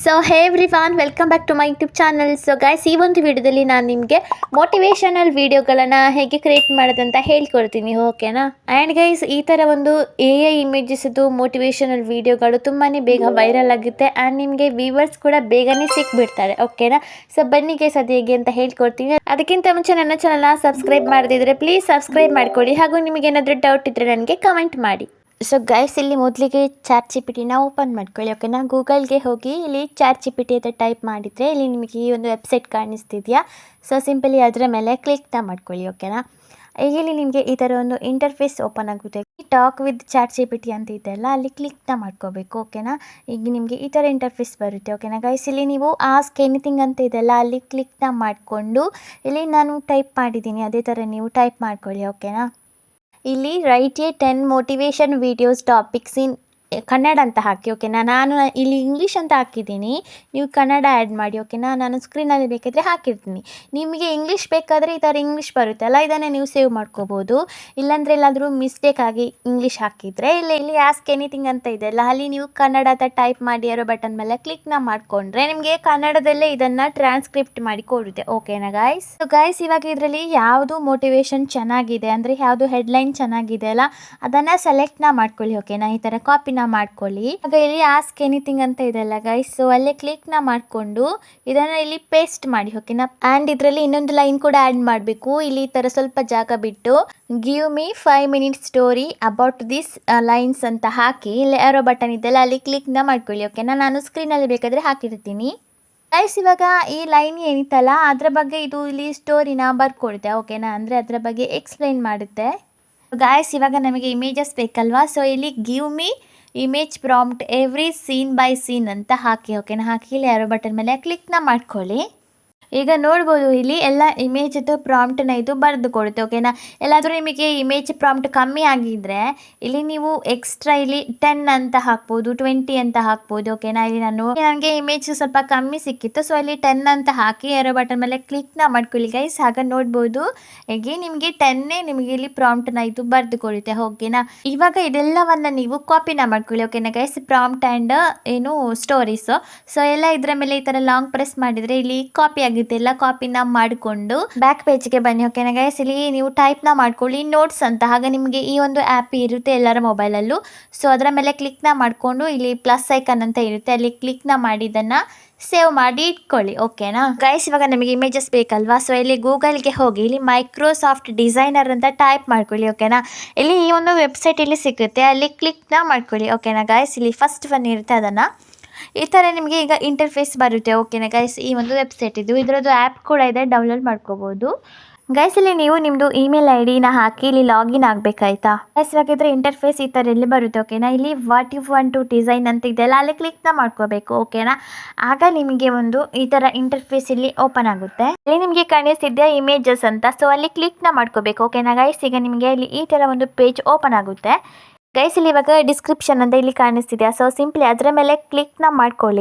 So hey everyone, welcome back to my YouTube channel. So guys, ಈ ಒಂದು ವಿಡಿಯೋದಲ್ಲಿ ನಾನು ನಿಮಗೆ ಮೋಟಿವೇಶನಲ್ ವೀಡಿಯೋಗಳನ್ನು ಹೇಗೆ ಕ್ರಿಯೇಟ್ ಮಾಡೋದಂತ ಹೇಳ್ಕೊಡ್ತೀನಿ, ಓಕೆನಾ. ಆ್ಯಂಡ್ ಗೈಸ್, ಈ ಥರ ಒಂದು AI ಇಮೇಜಸ್ದು ಮೋಟಿವೇಶನಲ್ ವೀಡಿಯೋಗಳು ತುಂಬಾ ಬೇಗ ವೈರಲ್ ಆಗುತ್ತೆ ಆ್ಯಂಡ್ ನಿಮಗೆ ವ್ಯೂವರ್ಸ್ ಕೂಡ ಬೇಗನೆ ಸಿಕ್ಬಿಡ್ತಾರೆ, ಓಕೆನಾ. ಸೊ ಬನ್ನಿ ಗೈಸ್, ಅದು ಹೇಗೆ ಅಂತ ಹೇಳ್ಕೊಡ್ತೀನಿ. ಅದಕ್ಕಿಂತ ಮುಂಚೆ ನನ್ನ ಚಾನಲ್ನ ಸಬ್ಸ್ಕ್ರೈಬ್ ಮಾಡದಿದ್ದರೆ ಪ್ಲೀಸ್ ಸಬ್ಸ್ಕ್ರೈಬ್ ಮಾಡ್ಕೊಳ್ಳಿ. ಹಾಗೂ ನಿಮಗೆ ಏನಾದರೂ ಡೌಟ್ ಇದ್ದರೆ ನನಗೆ ಕಮೆಂಟ್ ಮಾಡಿ. ಸೊ ಗೈಸ್, ಇಲ್ಲಿ ಮೊದಲಿಗೆ ಚಾಟ್ ಜಿಪಿಟಿನ ಓಪನ್ ಮಾಡ್ಕೊಳ್ಳಿ, ಓಕೆನಾ. ಗೂಗಲ್ಗೆ ಹೋಗಿ ಇಲ್ಲಿ ಚಾಟ್ ಜಿಪಿಟಿ ಅಂತ ಟೈಪ್ ಮಾಡಿದರೆ ಇಲ್ಲಿ ನಿಮಗೆ ಈ ಒಂದು ವೆಬ್ಸೈಟ್ ಕಾಣಿಸ್ತಿದೆಯಾ. ಸೊ ಸಿಂಪಲಿ ಅದರ ಮೇಲೆ ಕ್ಲಿಕ್ನ ಮಾಡ್ಕೊಳ್ಳಿ, ಓಕೆನಾ. ಈಗ ಇಲ್ಲಿ ನಿಮಗೆ ಈ ಥರ ಒಂದು ಇಂಟರ್ಫೇಸ್ ಓಪನ್ ಆಗುತ್ತೆ. ಟಾಕ್ ವಿತ್ ಚಾಟ್ ಜಿಪಿಟಿ ಅಂತ ಇದೆಯಲ್ಲ, ಅಲ್ಲಿ ಕ್ಲಿಕ್ನ ಮಾಡ್ಕೋಬೇಕು, ಓಕೆನಾ. ಈಗ ನಿಮಗೆ ಈ ಥರ ಇಂಟರ್ಫೇಸ್ ಬರುತ್ತೆ, ಓಕೆನಾ ಗೈಸ್. ಇಲ್ಲಿ ನೀವು ಆಸ್ಕ್ ಎನಿಥಿಂಗ್ ಅಂತ ಇದೆಯಲ್ಲ, ಅಲ್ಲಿ ಕ್ಲಿಕ್ನ ಮಾಡಿಕೊಂಡು ಇಲ್ಲಿ ನಾನು ಟೈಪ್ ಮಾಡಿದ್ದೀನಿ, ಅದೇ ಥರ ನೀವು ಟೈಪ್ ಮಾಡ್ಕೊಳ್ಳಿ, ಓಕೆನಾ. ಇಲ್ಲಿ write a 10 motivation videos topics in Kannada ಅಂತ ಹಾಕಿ, ಓಕೆನಾ. ನಾನು ಇಲ್ಲಿ ಇಂಗ್ಲೀಷ್ ಅಂತ ಹಾಕಿದ್ದೀನಿ, ನೀವು ಕನ್ನಡ ಆ್ಯಡ್ ಮಾಡಿ, ಓಕೆನಾ. ನಾನು ಸ್ಕ್ರೀನಲ್ಲಿ ಬೇಕಾದರೆ ಹಾಕಿರ್ತೀನಿ. ನಿಮಗೆ ಇಂಗ್ಲೀಷ್ ಬೇಕಾದರೆ ಈ ಥರ ಇಂಗ್ಲೀಷ್ ಬರುತ್ತಲ್ಲ, ಇದನ್ನು ನೀವು ಸೇವ್ ಮಾಡ್ಕೋಬೋದು. ಇಲ್ಲಾಂದರೆ ಎಲ್ಲಾದರೂ ಮಿಸ್ಟೇಕ್ ಆಗಿ ಇಂಗ್ಲೀಷ್ ಹಾಕಿದರೆ ಇಲ್ಲಿ ಆಸ್ಕ್ ಎನಿಥಿಂಗ್ ಅಂತ ಇದೆಯಲ್ಲ, ಅಲ್ಲಿ ನೀವು ಕನ್ನಡ ಅಂತ ಟೈಪ್ ಮಾಡಿ ಯಾರೋ ಬಟನ್ ಮೇಲೆ ಕ್ಲಿಕ್ನ ಮಾಡಿಕೊಂಡ್ರೆ ನಿಮಗೆ ಕನ್ನಡದಲ್ಲೇ ಇದನ್ನು ಟ್ರಾನ್ಸ್ಕ್ರಿಪ್ಟ್ ಮಾಡಿ ಕೊಡುತ್ತೆ, ಓಕೆನಾ ಗೈಸ್. ಸೊ ಗೈಸ್, ಇವಾಗ ಇದರಲ್ಲಿ ಯಾವುದು ಮೋಟಿವೇಶನ್ ಚೆನ್ನಾಗಿದೆ ಅಂದರೆ ಯಾವುದು ಹೆಡ್ಲೈನ್ ಚೆನ್ನಾಗಿದೆ ಅಲ್ಲ, ಅದನ್ನು ಸೆಲೆಕ್ಟ್ನ ಮಾಡ್ಕೊಳ್ಳಿ, ಓಕೆನಾ. ಈ ಥರ ಕಾಪಿನ ಮಾಡ್ಕೊಳ್ಳಿ. ಆಗ ಇಲ್ಲಿ ಆಸ್ಕ್ ಎನಿಥಿಂಗ್ ಅಂತ ಇದೆಲ್ಲ ಗೈಸ್, ಸೊ ಅಲ್ಲೇ ಕ್ಲಿಕ್ನ ಮಾಡಿಕೊಂಡು ಇದನ್ನು ಇಲ್ಲಿ ಪೇಸ್ಟ್ ಮಾಡಿ, ಓಕೆನಾ. ಆ್ಯಂಡ್ ಇದರಲ್ಲಿ ಇನ್ನೊಂದು ಲೈನ್ ಕೂಡ ಆ್ಯಡ್ ಮಾಡಬೇಕು. ಇಲ್ಲಿ ಈ ಥರ ಸ್ವಲ್ಪ ಜಾಗ ಬಿಟ್ಟು give me 5 minutes story about this lines ಅಂತ ಹಾಕಿ ಇಲ್ಲಿ ಆರೋ ಬಟನ್ ಇದೆಲ್ಲ ಅಲ್ಲಿ ಕ್ಲಿಕ್ನ ಮಾಡ್ಕೊಳ್ಳಿ, ಓಕೆನಾ. ನಾನು ಸ್ಕ್ರೀನಲ್ಲಿ ಬೇಕಾದರೆ ಹಾಕಿರ್ತೀನಿ ಗೈಸ್. ಇವಾಗ ಈ ಲೈನ್ ಏನಿತ್ತಲ್ಲ ಅದ್ರ ಬಗ್ಗೆ ಇದು ಇಲ್ಲಿ ಸ್ಟೋರಿನ ಬರ್ಕೊಡುತ್ತೆ, ಓಕೆನಾ. ಅಂದರೆ ಅದರ ಬಗ್ಗೆ ಎಕ್ಸ್ಪ್ಲೈನ್ ಮಾಡುತ್ತೆ ಗೈಸ್. ಇವಾಗ ನಮಗೆ ಇಮೇಜಸ್ ಬೇಕಲ್ವಾ, ಸೊ ಇಲ್ಲಿ give me image prompt every scene by scene ಅಂತ ಹಾಕಿ, ಓಕೆನಾ. ಹಾಕಿ ಇಲ್ಲಿ ಯಾರೋ ಬಟನ್ ಮೇಲೆ ಕ್ಲಿಕ್ನ ಮಾಡ್ಕೊಳ್ಳಿ. ಈಗ ನೋಡ್ಬೋದು ಇಲ್ಲಿ ಎಲ್ಲ ಇಮೇಜದ್ದು ಪ್ರಾಂಪ್ಟನ್ನ ಇದು ಬರೆದು ಕೊಡುತ್ತೆ, ಓಕೆನಾ. ಎಲ್ಲಾದರೂ ನಿಮಗೆ ಇಮೇಜ್ ಪ್ರಾಂಪ್ಟ್ ಕಮ್ಮಿ ಆಗಿದ್ದರೆ ಇಲ್ಲಿ ನೀವು ಎಕ್ಸ್ಟ್ರಾ ಇಲ್ಲಿ 10 ಅಂತ ಹಾಕ್ಬೋದು, 20 ಅಂತ ಹಾಕ್ಬೋದು, ಓಕೆನಾ. ಇಲ್ಲಿ ನನಗೆ ಇಮೇಜ್ ಸ್ವಲ್ಪ ಕಮ್ಮಿ ಸಿಕ್ಕಿತ್ತು, ಸೊ ಇಲ್ಲಿ 10 ಅಂತ ಹಾಕಿ ಯಾರೋ ಬಟನ್ ಮೇಲೆ ಕ್ಲಿಕ್ನ ಮಾಡ್ಕೊಳ್ಳಿ ಗೈಸ್. ಆಗ ನೋಡ್ಬೋದು ಹೇಗೆ ನಿಮಗೆ 10 ನಿಮಗೆ ಇಲ್ಲಿ ಪ್ರಾಂಪ್ಟನ್ನ ಇದು ಬರೆದು ಕೊಡುತ್ತೆ, ಓಕೆನಾ. ಇವಾಗ ಇದೆಲ್ಲವನ್ನು ನೀವು ಕಾಪಿನ ಮಾಡ್ಕೊಳ್ಳಿ, ಓಕೆನಾ ಗೈಸ್. ಪ್ರಾಂಪ್ಟ್ ಆ್ಯಂಡ್ ಏನು ಸ್ಟೋರೀಸು, ಸೊ ಎಲ್ಲ ಇದರ ಮೇಲೆ ಈ ಥರ ಲಾಂಗ್ ಪ್ರೆಸ್ ಮಾಡಿದರೆ ಇಲ್ಲಿ ಕಾಪಿ ಆಗಿ ಎಲ್ಲ ಕಾಪಿನ ಮಾಡಿಕೊಂಡು ಬ್ಯಾಕ್ ಪೇಜ್ಗೆ ಬನ್ನಿ, ಓಕೆನಾ ಗೈಸ್. ಇಲ್ಲಿ ನೀವು ಟೈಪ್ನ ಮಾಡ್ಕೊಳ್ಳಿ ನೋಟ್ಸ್ ಅಂತ. ಆಗ ನಿಮಗೆ ಈ ಒಂದು ಆ್ಯಪ್ ಇರುತ್ತೆ ಎಲ್ಲರ ಮೊಬೈಲಲ್ಲೂ, ಸೊ ಅದರ ಮೇಲೆ ಕ್ಲಿಕ್ನ ಮಾಡಿಕೊಂಡು ಇಲ್ಲಿ ಪ್ಲಸ್ ಐಕನ್ ಅಂತ ಇರುತ್ತೆ, ಅಲ್ಲಿ ಕ್ಲಿಕ್ನ ಮಾಡಿ ಇದನ್ನು ಸೇವ್ ಮಾಡಿ ಇಟ್ಕೊಳ್ಳಿ, ಓಕೆನಾ ಗೈಸ್. ಇವಾಗ ನಮಗೆ ಇಮೇಜಸ್ ಬೇಕಲ್ವಾ, ಸೊ ಇಲ್ಲಿ ಗೂಗಲ್ಗೆ ಹೋಗಿ ಇಲ್ಲಿ ಮೈಕ್ರೋಸಾಫ್ಟ್ ಡಿಸೈನರ್ ಅಂತ ಟೈಪ್ ಮಾಡ್ಕೊಳ್ಳಿ, ಓಕೆನಾ. ಇಲ್ಲಿ ಈ ಒಂದು ವೆಬ್ಸೈಟ್ ಇಲ್ಲಿ ಸಿಗುತ್ತೆ, ಅಲ್ಲಿ ಕ್ಲಿಕ್ನ ಮಾಡ್ಕೊಳ್ಳಿ, ಓಕೆನಾ ಗೈಸ್. ಇಲ್ಲಿ ಫಸ್ಟ್ ಒನ್ ಇರುತ್ತೆ, ಅದನ್ನು ಈ ಥರ ನಿಮಗೆ ಈಗ ಇಂಟರ್ಫೇಸ್ ಬರುತ್ತೆ, ಓಕೆನಾ ಗೈಸ್. ಈ ಒಂದು ವೆಬ್ಸೈಟ್ ಇದರದ್ದು ಆ್ಯಪ್ ಕೂಡ ಇದೆ, ಡೌನ್ಲೋಡ್ ಮಾಡ್ಕೋಬೋದು ಗೈಸ್. ಇಲ್ಲಿ ನೀವು ನಿಮ್ಮದು ಇಮೇಲ್ ID ಹಾಕಿ ಇಲ್ಲಿ ಲಾಗಿನ್ ಆಗಬೇಕಾಯ್ತಾ ಗೈಸ್. ಇವಾಗಿದ್ರೆ ಇಂಟರ್ಫೇಸ್ ಈ ಥರ ಎಲ್ಲಿ ಬರುತ್ತೆ, ಓಕೆನಾ. ಇಲ್ಲಿ what you want to design ಅಂತ ಇದೆಯಲ್ಲ, ಅಲ್ಲಿ ಕ್ಲಿಕ್ನ ಮಾಡ್ಕೋಬೇಕು, ಓಕೆನಾ. ಆಗ ನಿಮಗೆ ಒಂದು ಈ ಥರ ಇಂಟರ್ಫೇಸ್ ಇಲ್ಲಿ ಓಪನ್ ಆಗುತ್ತೆ. ಇಲ್ಲಿ ನಿಮಗೆ ಕಾಣಿಸ್ತಿದೆ ಇಮೇಜಸ್ ಅಂತ, ಸೊ ಅಲ್ಲಿ ಕ್ಲಿಕ್ನ ಮಾಡ್ಕೋಬೇಕು, ಓಕೆನಾ ಗೈಸ್. ಈಗ ನಿಮಗೆ ಇಲ್ಲಿ ಈ ಥರ ಒಂದು ಪೇಜ್ ಓಪನ್ ಆಗುತ್ತೆ ಗೈಸ್. ಇಲ್ಲಿ ಇವಾಗ ಡಿಸ್ಕ್ರಿಪ್ಷನ್ ಅಂತ ಇಲ್ಲಿ ಕಾಣಿಸ್ತಿದೆಯಾ, ಸೊ ಸಿಂಪ್ಲಿ ಅದರ ಮೇಲೆ ಕ್ಲಿಕ್ನ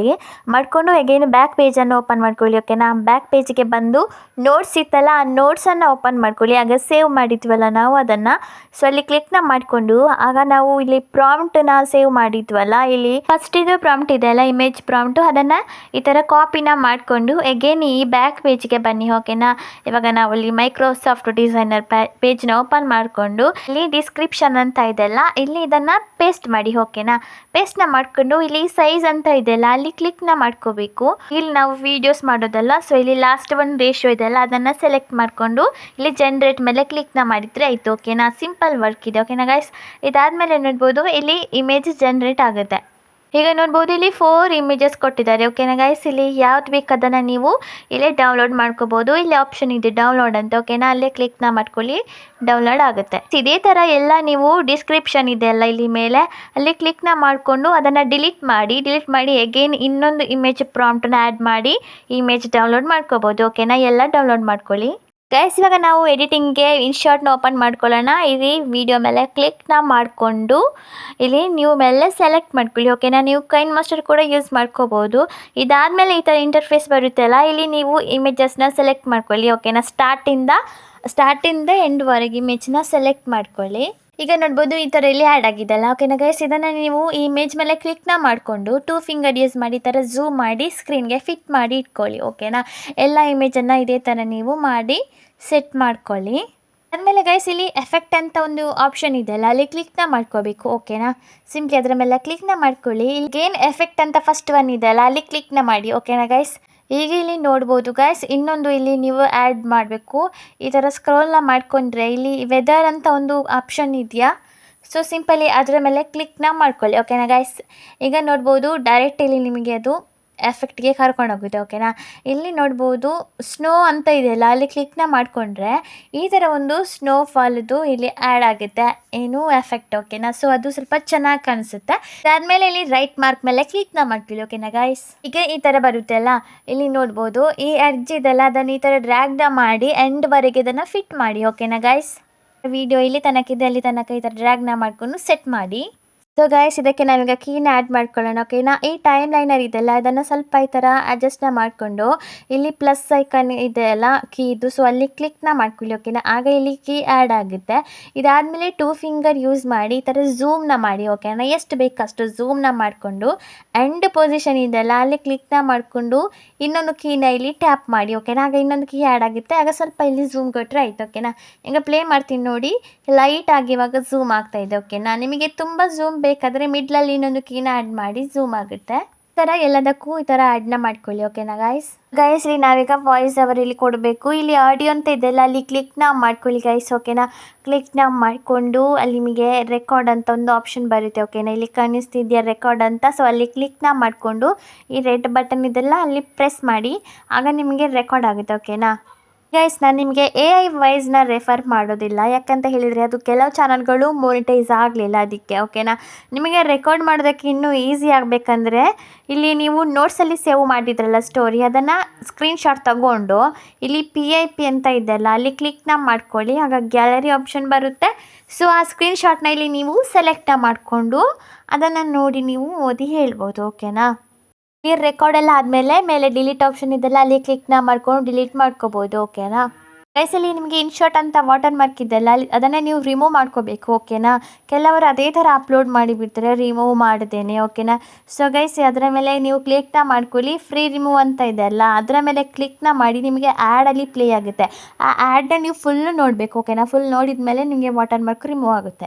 ಮಾಡಿಕೊಂಡು ಅಗೇನು ಬ್ಯಾಕ್ ಪೇಜನ್ನು ಓಪನ್ ಮಾಡ್ಕೊಳ್ಳಿ, ಓಕೆನಾ. ಬ್ಯಾಕ್ ಪೇಜಿಗೆ ಬಂದು ನೋಟ್ಸ್ ಇತ್ತಲ್ಲ, ಆ ನೋಟ್ಸನ್ನು ಓಪನ್ ಮಾಡ್ಕೊಳ್ಳಿ. ಆಗ ಸೇವ್ ಮಾಡಿದ್ವಲ್ಲ ನಾವು ಅದನ್ನು, ಸೊ ಅಲ್ಲಿ ಕ್ಲಿಕ್ನ ಮಾಡಿಕೊಂಡು ಆಗ ನಾವು ಇಲ್ಲಿ ಪ್ರಾಂಪ್ಟನ್ನ ಸೇವ್ ಮಾಡಿದ್ವಲ್ಲ, ಇಲ್ಲಿ ಫಸ್ಟ್ ಇದು ಪ್ರಾಂಪ್ಟ್ ಇದೆಯಲ್ಲ ಇಮೇಜ್ ಪ್ರಾಂಪ್ಟು, ಅದನ್ನು ಈ ಥರ ಕಾಪಿನ ಮಾಡಿಕೊಂಡು ಅಗೇನ್ ಈ ಬ್ಯಾಕ್ ಪೇಜ್ಗೆ ಬನ್ನಿ, ಓಕೆನಾ. ಇವಾಗ ನಾವು ಇಲ್ಲಿ ಮೈಕ್ರೋಸಾಫ್ಟ್ ಡಿಸೈನರ್ ಪೇಜ್ನ ಓಪನ್ ಮಾಡಿಕೊಂಡು ಇಲ್ಲಿ ಡಿಸ್ಕ್ರಿಪ್ಷನ್ ಅಂತ ಇದೆಯಲ್ಲ, ಇಲ್ಲಿ ಇದನ್ನು ಪೇಸ್ಟ್ ಮಾಡಿ, ಓಕೆನಾ. ಪೇಸ್ಟ್ನ ಮಾಡಿಕೊಂಡು ಇಲ್ಲಿ ಸೈಜ್ ಅಂತ ಇದೆಯಲ್ಲ, ಅಲ್ಲಿ ಕ್ಲಿಕ್ನ ಮಾಡ್ಕೋಬೇಕು. ಇಲ್ಲಿ ನಾವು ವೀಡಿಯೋಸ್ ಮಾಡೋದಲ್ಲ, ಸೊ ಇಲ್ಲಿ ಲಾಸ್ಟ್ ಒಂದು ರೇಷಿಯೋ ಇದೆಯಲ್ಲ, ಅದನ್ನು ಸೆಲೆಕ್ಟ್ ಮಾಡಿಕೊಂಡು ಇಲ್ಲಿ ಜನರೇಟ್ ಮೇಲೆ ಕ್ಲಿಕ್ನ ಮಾಡಿದರೆ ಆಯಿತು, ಓಕೆನಾ. ಸಿಂಪಲ್ ವರ್ಕ್ ಇದೆ, ಓಕೆನಾ ಗೈಸ್. ಇದಾದಮೇಲೆ ನೋಡ್ಬೋದು ಇಲ್ಲಿ ಇಮೇಜ್ ಜನರೇಟ್ ಆಗುತ್ತೆ. ಈಗ ನೋಡ್ಬೋದು ಇಲ್ಲಿ 4 ಇಮೇಜಸ್ ಕೊಟ್ಟಿದ್ದಾರೆ, ಓಕೆನಾ ಗೈಸ್. ಇಲ್ಲಿ ಯಾವ್ದು ಬೇಕು ಅದನ್ನು ನೀವು ಇಲ್ಲೇ ಡೌನ್ಲೋಡ್ ಮಾಡ್ಕೋಬೋದು. ಇಲ್ಲಿ ಆಪ್ಷನ್ ಇದೆ ಡೌನ್ಲೋಡ್ ಅಂತ, ಓಕೆನಾ. ಅಲ್ಲೇ ಕ್ಲಿಕ್ನ ಮಾಡ್ಕೊಳ್ಳಿ, ಡೌನ್ಲೋಡ್ ಆಗುತ್ತೆ. ಇದೇ ಥರ ಎಲ್ಲ ನೀವು ಡಿಸ್ಕ್ರಿಪ್ಷನ್ ಇದೆಯಲ್ಲ ಇಲ್ಲಿ ಮೇಲೆ, ಅಲ್ಲಿ ಕ್ಲಿಕ್ನ ಮಾಡಿಕೊಂಡು ಅದನ್ನು ಡಿಲೀಟ್ ಮಾಡಿ ಅಗೇನ್ ಇನ್ನೊಂದು ಇಮೇಜ್ ಪ್ರಾಂಪ್ಟನ್ನ ಆ್ಯಡ್ ಮಾಡಿ ಇಮೇಜ್ ಡೌನ್ಲೋಡ್ ಮಾಡ್ಕೋಬೋದು, ಓಕೆನಾ. ಎಲ್ಲ ಡೌನ್ಲೋಡ್ ಮಾಡ್ಕೊಳ್ಳಿ ಗೈಸ್. ಇವಾಗ ನಾವು ಎಡಿಟಿಂಗ್ಗೆ ಇನ್ಶಾರ್ಟ್ನ ಓಪನ್ ಮಾಡ್ಕೊಳ್ಳೋಣ. ಇಲ್ಲಿ ವಿಡಿಯೋ ಮೇಲೆ ಕ್ಲಿಕ್ನ ಮಾಡಿಕೊಂಡು ಇಲ್ಲಿ ನ್ಯೂ ಮೇಲೆ ಸೆಲೆಕ್ಟ್ ಮಾಡ್ಕೊಳ್ಳಿ, ಓಕೆನಾ. ನೀವು ಕೈನ್ ಮಾಸ್ಟರ್ ಕೂಡ ಯೂಸ್ ಮಾಡ್ಕೋಬೋದು. ಇದಾದಮೇಲೆ ಈ ಥರ ಇಂಟರ್ಫೇಸ್ ಬರುತ್ತಲ್ಲ, ಇಲ್ಲಿ ನೀವು ಇಮೇಜಸ್ನ ಸೆಲೆಕ್ಟ್ ಮಾಡ್ಕೊಳ್ಳಿ, ಓಕೆನಾ. ಸ್ಟಾರ್ಟಿಂದ ಎಂಡ್ವರೆಗೆ ಇಮೇಜ್ನ ಸೆಲೆಕ್ಟ್ ಮಾಡ್ಕೊಳ್ಳಿ. ಈಗ ನೋಡ್ಬೋದು ಈ ಥರ ಇಲ್ಲಿ ಆ್ಯಡ್ ಆಗಿದೆಲ್ಲ ಓಕೆನಾ ಗೈಸ್. ಇದನ್ನು ನೀವು ಈ ಇಮೇಜ್ ಮೇಲೆ ಕ್ಲಿಕ್ನ ಮಾಡಿಕೊಂಡು 2 ಫಿಂಗರ್ ಯೂಸ್ ಮಾಡಿ ಈ ಥರ ಝೂಮ್ ಮಾಡಿ ಸ್ಕ್ರೀನ್ಗೆ ಫಿಟ್ ಮಾಡಿ ಇಟ್ಕೊಳ್ಳಿ ಓಕೆನಾ. ಎಲ್ಲ ಇಮೇಜನ್ನು ಇದೇ ಥರ ನೀವು ಮಾಡಿ ಸೆಟ್ ಮಾಡ್ಕೊಳ್ಳಿ. ಆದಮೇಲೆ ಗೈಸ್ ಇಲ್ಲಿ ಎಫೆಕ್ಟ್ ಅಂತ ಒಂದು ಆಪ್ಷನ್ ಇದೆಯಲ್ಲ ಅಲ್ಲಿ ಕ್ಲಿಕ್ನ ಮಾಡ್ಕೋಬೇಕು ಓಕೆನಾ. ಸಿಂಪ್ಲಿ ಅದರ ಮೇಲೆ ಕ್ಲಿಕ್ನ ಮಾಡ್ಕೊಳ್ಳಿ. ಇಲ್ಲಿ ಗೇನ್ ಎಫೆಕ್ಟ್ ಅಂತ ಫಸ್ಟ್ ಒನ್ ಇದೆಯಲ್ಲ ಅಲ್ಲಿ ಕ್ಲಿಕ್ನ ಮಾಡಿ ಓಕೆನಾ ಗೈಸ್. ಈಗ ಇಲ್ಲಿ ನೋಡ್ಬೋದು ಗೈಸ್ ಇನ್ನೊಂದು ಇಲ್ಲಿ ನೀವು ಆ್ಯಡ್ ಮಾಡಬೇಕು. ಈ ಥರ ಸ್ಕ್ರೋಲ್ನ ಮಾಡಿಕೊಂಡ್ರೆ ಇಲ್ಲಿ ವೆದರ್ ಅಂತ ಒಂದು ಆಪ್ಷನ್ ಇದೆಯಾ, ಸೊ ಸಿಂಪಲಿ ಅದರ ಮೇಲೆ ಕ್ಲಿಕ್ನ ಮಾಡ್ಕೊಳ್ಳಿ ಓಕೆನಾ ಗೈಸ್. ಈಗ ನೋಡ್ಬೋದು ಡೈರೆಕ್ಟ್ ಇಲ್ಲಿ ನಿಮಗೆ ಅದು ಎಫೆಕ್ಟ್ಗೆ ಕರ್ಕೊಂಡೋಗುತ್ತೆ ಓಕೆನಾ. ಇಲ್ಲಿ ನೋಡ್ಬೋದು ಸ್ನೋ ಅಂತ ಇದೆಯಲ್ಲ ಅಲ್ಲಿ ಕ್ಲಿಕ್ನ ಮಾಡಿಕೊಂಡ್ರೆ ಈ ಥರ ಒಂದು ಸ್ನೋ ಫಾಲ್ದು ಇಲ್ಲಿ ಆ್ಯಡ್ ಆಗುತ್ತೆ ಏನು ಎಫೆಕ್ಟ್ ಓಕೆನಾ. ಸೊ ಅದು ಸ್ವಲ್ಪ ಚೆನ್ನಾಗಿ ಕಾಣಿಸುತ್ತೆ. ಅದಾದಮೇಲೆ ಇಲ್ಲಿ ರೈಟ್ ಮಾರ್ಕ್ ಮೇಲೆ ಕ್ಲಿಕ್ನ ಮಾಡ್ಕೊಳ್ಳಿ ಓಕೆನಾ ಗೈಸ್. ಈಗ ಈ ಥರ ಬರುತ್ತೆ ಅಲ್ಲ ಇಲ್ಲಿ ನೋಡ್ಬೋದು ಈ ಎಡ್ಜ್ ಇದೆಲ್ಲ ಅದನ್ನು ಈ ಥರ ಡ್ರ್ಯಾಗ್ನ ಮಾಡಿ ಎಂಡ್ವರೆಗೆ ಇದನ್ನು ಫಿಟ್ ಮಾಡಿ ಓಕೆನಾ ಗೈಸ್. ವಿಡಿಯೋ ಇಲ್ಲಿ ತನಕ ಇದೆ ಅಲ್ಲಿ ತನಕ ಈ ಥರ ಡ್ರ್ಯಾಗ್ನ ಮಾಡ್ಕೊಂಡು ಸೆಟ್ ಮಾಡಿ. ಸೊ ಗೈಸ್ ಇದಕ್ಕೆ ನಾವೀಗ ಕೀನ ಆ್ಯಡ್ ಮಾಡ್ಕೊಳ್ಳೋಣ ಓಕೆನಾ. ಈ ಟೈಮ್ ಲೈನರ್ ಇದೆಲ್ಲ ಅದನ್ನು ಸ್ವಲ್ಪ ಈ ಥರ ಅಡ್ಜಸ್ಟ್ನ ಮಾಡಿಕೊಂಡು ಇಲ್ಲಿ ಪ್ಲಸ್ ಐಕನ್ ಇದೆಯಲ್ಲ ಕೀದು ಸೊ ಅಲ್ಲಿ ಕ್ಲಿಕ್ನ ಮಾಡ್ಕೊಳ್ಳಿ ಓಕೆನಾ. ಆಗ ಇಲ್ಲಿ ಕೀ ಆ್ಯಡ್ ಆಗುತ್ತೆ. ಇದಾದಮೇಲೆ 2 ಫಿಂಗರ್ ಯೂಸ್ ಮಾಡಿ ಈ ಥರ ಝೂಮ್ನ ಮಾಡಿ ಓಕೆನಾ. ಎಷ್ಟು ಬೇಕಷ್ಟು ಝೂಮ್ನ ಮಾಡಿಕೊಂಡು ಎಂಡ್ ಪೊಸಿಷನ್ ಇದೆಯಲ್ಲ ಅಲ್ಲಿ ಕ್ಲಿಕ್ನ ಮಾಡಿಕೊಂಡು ಇನ್ನೊಂದು ಕೀನ ಇಲ್ಲಿ ಟ್ಯಾಪ್ ಮಾಡಿ ಓಕೆನಾ. ಆಗ ಇನ್ನೊಂದು ಕೀ ಆ್ಯಡ್ ಆಗುತ್ತೆ. ಆಗ ಸ್ವಲ್ಪ ಇಲ್ಲಿ ಝೂಮ್ ಕೊಟ್ಟರೆ ಆಯ್ತು ಓಕೆನಾ. ಈಗ ಪ್ಲೇ ಮಾಡ್ತೀನಿ ನೋಡಿ, ಲೈಟಾಗಿ ಇವಾಗ ಝೂಮ್ ಆಗ್ತಾಯಿದೆ ಓಕೆನಾ. ನಿಮಗೆ ತುಂಬ ಝೂಮ್ ಬೇಕಾದರೆ ಮಿಡ್ಲಲ್ಲಿ ಇನ್ನೊಂದು ಕೀನ ಆ್ಯಡ್ ಮಾಡಿ ಝೂಮ್ ಆಗುತ್ತೆ. ಈ ಥರ ಎಲ್ಲದಕ್ಕೂ ಈ ಥರ ಆ್ಯಡ್ನ ಮಾಡ್ಕೊಳ್ಳಿ ಓಕೆನಾ ಗೈಸ್. ಇಲ್ಲಿ ನಾವೀಗ ವಾಯ್ಸ್ ಓವರ್ ಇಲ್ಲಿ ಕೊಡಬೇಕು. ಇಲ್ಲಿ ಆಡಿಯೋ ಅಂತ ಇದೆಯಲ್ಲ ಅಲ್ಲಿ ಕ್ಲಿಕ್ನ ಮಾಡ್ಕೊಳ್ಳಿ ಗೈಸ್ ಓಕೆನಾ. ಕ್ಲಿಕ್ನ ಮಾಡಿಕೊಂಡು ಅಲ್ಲಿ ನಿಮಗೆ ರೆಕಾರ್ಡ್ ಅಂತ ಒಂದು ಆಪ್ಷನ್ ಬರುತ್ತೆ ಓಕೆನಾ. ಇಲ್ಲಿ ಕಾಣಿಸ್ತಿದೆಯಾ ರೆಕಾರ್ಡ್ ಅಂತ, ಸೊ ಅಲ್ಲಿ ಕ್ಲಿಕ್ನ ಮಾಡಿಕೊಂಡು ಈ ರೆಡ್ ಬಟನ್ ಇದೆಲ್ಲ ಅಲ್ಲಿ ಪ್ರೆಸ್ ಮಾಡಿ ಆಗ ನಿಮಗೆ ರೆಕಾರ್ಡ್ ಆಗುತ್ತೆ ಓಕೆನಾ. ಗೈಸ್ ನಾನು ನಿಮಗೆ AI ವಾಯ್ಸ್ನ ರೆಫರ್ ಮಾಡೋದಿಲ್ಲ, ಯಾಕಂತ ಹೇಳಿದರೆ ಅದು ಕೆಲವು ಚಾನಲ್ಗಳು ಮೋನಿಟೈಸ್ ಆಗಲಿಲ್ಲ ಅದಕ್ಕೆ ಓಕೆನಾ. ನಿಮಗೆ ರೆಕಾರ್ಡ್ ಮಾಡೋದಕ್ಕೆ ಇನ್ನೂ ಈಸಿ ಆಗಬೇಕಂದ್ರೆ ಇಲ್ಲಿ ನೀವು ನೋಟ್ಸಲ್ಲಿ ಸೇವ್ ಮಾಡಿದ್ರಲ್ಲ ಸ್ಟೋರಿ ಅದನ್ನು ಸ್ಕ್ರೀನ್ಶಾಟ್ ತಗೊಂಡು ಇಲ್ಲಿ PIP ಅಂತ ಇದೆಯಲ್ಲ ಅಲ್ಲಿ ಕ್ಲಿಕ್ನ ಮಾಡ್ಕೊಳ್ಳಿ. ಆಗ ಗ್ಯಾಲರಿ ಆಪ್ಷನ್ ಬರುತ್ತೆ. ಸೊ ಆ ಸ್ಕ್ರೀನ್ಶಾಟ್ನ ಇಲ್ಲಿ ನೀವು ಸೆಲೆಕ್ಟ ಮಾಡಿಕೊಂಡು ಅದನ್ನು ನೋಡಿ ನೀವು ಓದಿ ಹೇಳ್ಬೋದು ಓಕೆನಾ. ಈ ರೆಕಾರ್ಡ್ ಎಲ್ಲ ಆದಮೇಲೆ ಮೇಲೆ ಡಿಲೀಟ್ ಆಪ್ಷನ್ ಇದೆಲ್ಲ ಅಲ್ಲಿ ಕ್ಲಿಕ್ನ ಮಾಡ್ಕೊಂಡು ಡಿಲೀಟ್ ಮಾಡ್ಕೋಬೋದು ಓಕೆನಾ. ಗೈಸಲ್ಲಿ ನಿಮಗೆ ಇನ್ಶರ್ಟ್ ಅಂತ ವಾಟರ್ ಮಾರ್ಕ್ ಇದೆಲ್ಲ ಅಲ್ಲಿ ಅದನ್ನು ನೀವು ರಿಮೂವ್ ಮಾಡ್ಕೋಬೇಕು ಓಕೆನಾ. ಕೆಲವರು ಅದೇ ಥರ ಅಪ್ಲೋಡ್ ಮಾಡಿಬಿಡ್ತಾರೆ ರಿಮೂವ್ ಮಾಡ್ದೇನೆ ಓಕೆನಾ. ಸೊ ಗೈಸ್ ಅದರ ಮೇಲೆ ನೀವು ಕ್ಲಿಕ್ನ ಮಾಡ್ಕೊಳ್ಳಿ. ಫ್ರೀ ರಿಮೂವ್ ಅಂತ ಇದೆ ಅಲ್ಲ ಅದರ ಮೇಲೆ ಕ್ಲಿಕ್ನ ಮಾಡಿ ನಿಮಗೆ ಆ್ಯಡಲ್ಲಿ ಪ್ಲೇ ಆಗುತ್ತೆ. ಆ ಆ್ಯಡನ್ನ ನೀವು ಫುಲ್ಲು ನೋಡಬೇಕು ಓಕೆನಾ. ಫುಲ್ ನೋಡಿದ ಮೇಲೆ ನಿಮಗೆ ವಾಟರ್ ಮಾರ್ಕ್ ರಿಮೂವ್ ಆಗುತ್ತೆ.